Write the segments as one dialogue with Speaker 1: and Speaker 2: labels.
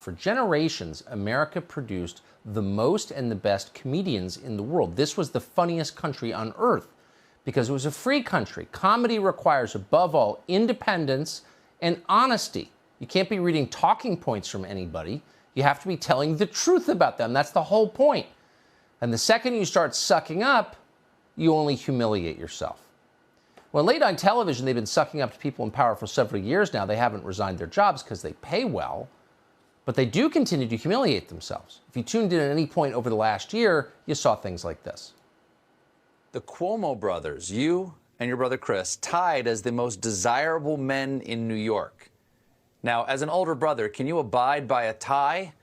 Speaker 1: For generations, America produced the most and the best comedians in the world. This was the funniest country on earth because it was a free country. Comedy requires, above all, independence and honesty. You can't be reading talking points from anybody. You have to be telling the truth about them. That's the whole point. And the second you start sucking up, you only humiliate yourself. Well, late on television, they've been sucking up to people in power for several years now. They haven't resigned their jobs because they pay well, but they do continue to humiliate themselves. If you tuned in at any point over the last year, you saw things like this.
Speaker 2: The Cuomo brothers, you and your brother Chris, tied as the most desirable men in New York. Now, as an older brother, can you abide by a tie?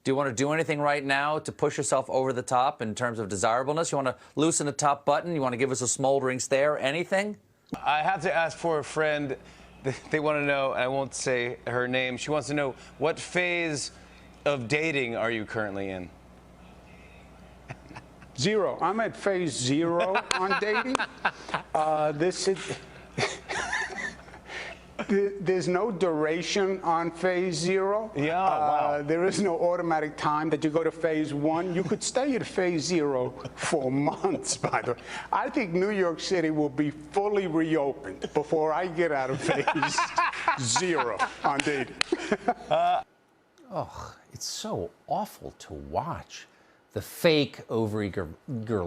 Speaker 2: Do you want to do anything right now to push yourself over the top in terms of desirableness? You want to loosen the top button? You want to give us a smoldering stare? Anything?
Speaker 3: I have to ask for a friend. They want to know, and I won't say her name. She wants to know, what phase of dating are you currently in?
Speaker 4: Zero. I'm at phase 0 on dating. There's no duration on phase 0.
Speaker 3: Yeah, wow.
Speaker 4: There is no automatic time that you go to phase 1. You could stay at phase 0 for months, by the way. I think New York City will be fully reopened before I get out of phase 0 on dating.
Speaker 1: Oh, it's so awful to watch. The fake, overeager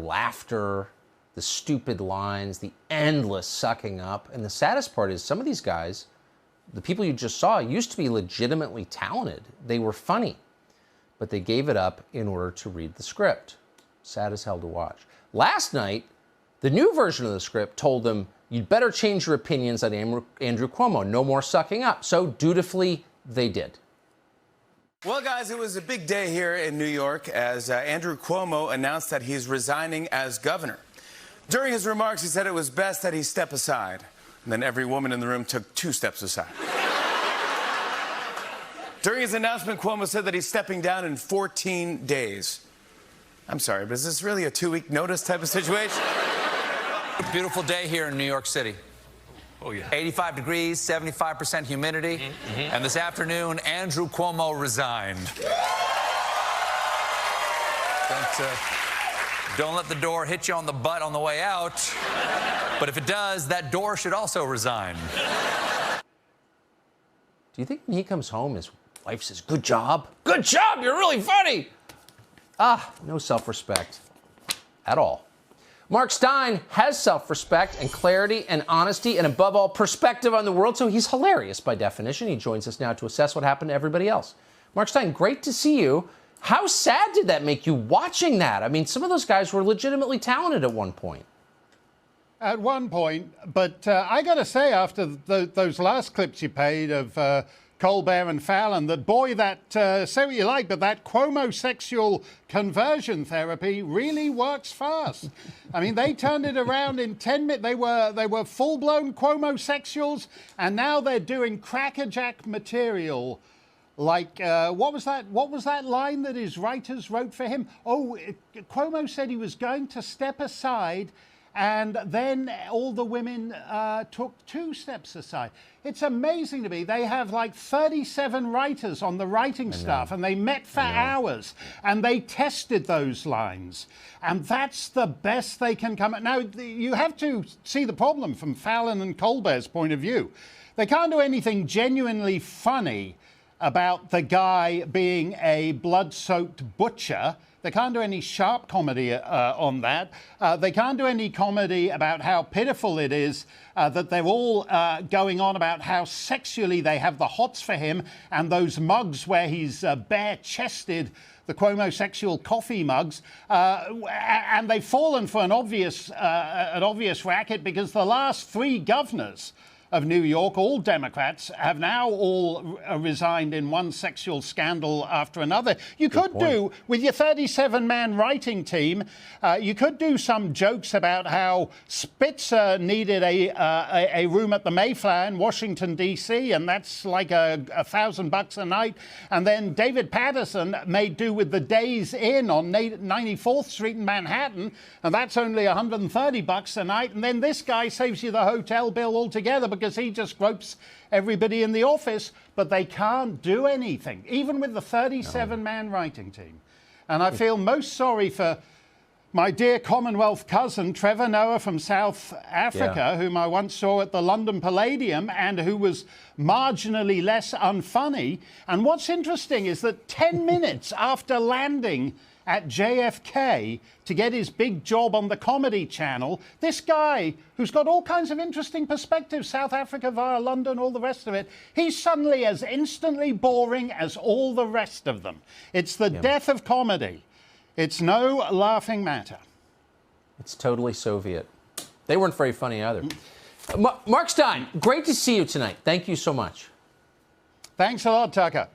Speaker 1: laughter, the stupid lines, the endless sucking up. And the saddest part is some of these guys, the people you just saw, used to be legitimately talented. They were funny, but they gave it up in order to read the script. Sad as hell to watch. Last night, the new version of the script told them, you'd better change your opinions on Andrew Cuomo. No more sucking up. So dutifully, they did.
Speaker 5: Well, guys, it was a big day here in New York as Andrew Cuomo announced that he's resigning as governor. During his remarks, he said it was best that he step aside. And then every woman in the room took 2 steps aside. During his announcement, Cuomo said that he's stepping down in 14 days. I'm sorry, but is this really a 2-week notice type of situation?
Speaker 2: Beautiful day here in New York City.
Speaker 5: Oh, yeah.
Speaker 2: 85 degrees, 75% humidity. And this afternoon, Andrew Cuomo resigned. Don't let the door hit you on the butt on the way out. But if it does, that door should also resign.
Speaker 1: Do you think when he comes home, his wife says, good job? Good job, you're really funny. Ah, no self-respect at all. Mark Stein has self-respect and clarity and honesty and, above all, perspective on the world, so he's hilarious by definition. He joins us now to assess what happened to everybody else. Mark Stein, great to see you. How sad did that make you watching that? I mean, some of those guys were legitimately talented at one point.
Speaker 6: At one point, but I got to say, after those last clips you played of Colbert and Fallon, that boy, that say what you like, but that Cuomo-sexual conversion therapy really works fast. I mean, they turned it around in 10 minutes. They were full-blown Cuomo-sexuals, and now they're doing crackerjack material. Like, what was that line that his writers wrote for him? Oh, Cuomo said he was going to step aside, and then all the women took 2 steps aside. It's amazing to me. They have like 37 writers on the writing staff, and they met for hours, and they tested those lines. And that's the best they can come at. Now, you have to see the problem from Fallon and Colbert's point of view. They can't do anything genuinely funny about the guy being a blood-soaked butcher. They can't do any sharp comedy on that. They can't do any comedy about how pitiful it is that they're all going on about how sexually they have the hots for him, and those mugs where he's bare-chested, the Cuomo-sexual coffee mugs, and they've fallen for an obvious racket because the last 3 governors of New York, all Democrats, have now all resigned in one sexual scandal after another. You could do, with your 37-man writing team, you could do some jokes about how Spitzer needed a room at the Mayflower in Washington, D.C., and that's like $1,000 a night. And then David Patterson made do with the Days Inn on 94th Street in Manhattan, and that's only $130 a night. And then this guy saves you the hotel bill altogether because he just ropes everybody in the office, but they can't do anything, even with the 37-man writing team. And I feel most sorry for my dear Commonwealth cousin, Trevor Noah from South Africa, whom I once saw at the London Palladium and who was marginally less unfunny. And what's interesting is that 10 minutes after landing at JFK to get his big job on the Comedy Channel, this guy, who's got all kinds of interesting perspectives, South Africa via London, all the rest of it, he's suddenly as instantly boring as all the rest of them. It's the death of comedy. It's no laughing matter.
Speaker 1: It's totally Soviet. They weren't very funny either. Mark Stein, great to see you tonight. Thank you so much.
Speaker 6: Thanks a lot, Tucker.